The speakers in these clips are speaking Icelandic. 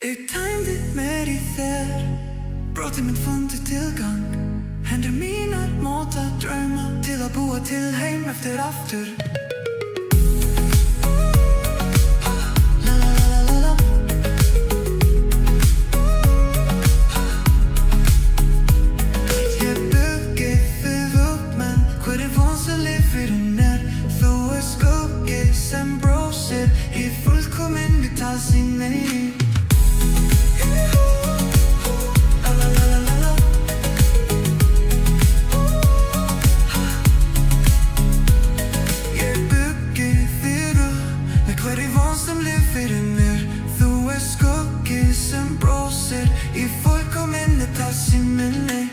Ég tæmdi mér í þér, brotið minn fundið tilgang. Hendur mínar móta drauma til að búa til heim eftir aftur. Ég byggi þig upp, menn hver von sem lifirinn Þú skuggi sem brósir í fullkomin vitalsýni. Þú skuggi sem brósir í fullkominni tassi minni.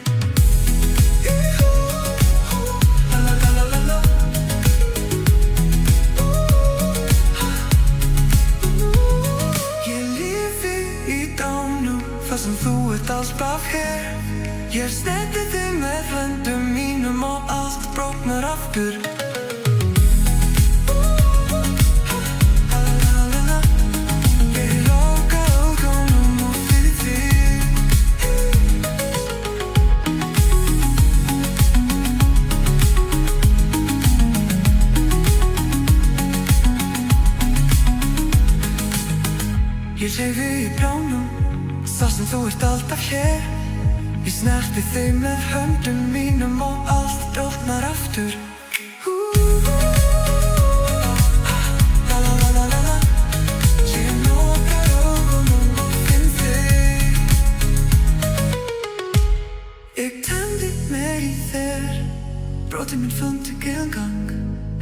Ég lifi í dánum þar sem þú alltaf hér. Ég snerti þig með höndum mínum og allt brotnar aftur. Ég hreyfi í bránum þar sem þú alltaf hér. Ég snerti þig með höndum mínum og allt brotnar aftur. Ég loka augunum og finn þig. Ég tæmdi mér í þér, brotið minn fundið tilgang.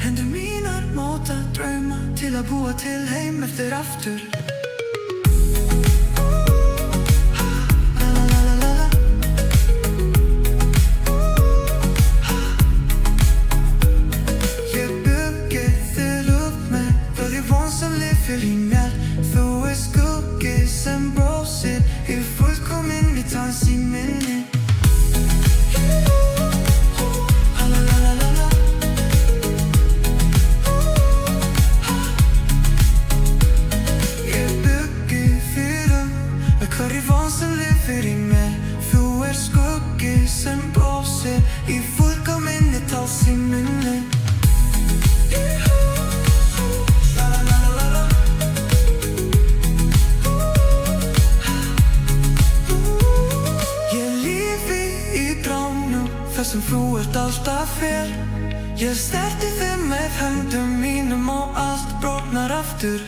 Hendur mínar móta drauma til að búa til heim eftir aftur. Þú skuggi sem brósir í fullkominni tassi minni. Ég byggi fyrir með hverri von sem lifir í mér. Þú skuggi sem brósir í fullkominni tassi minni. Þar sem þú alltaf hér. Ég snerti þig með höndum mínum og allt brotnar aftur.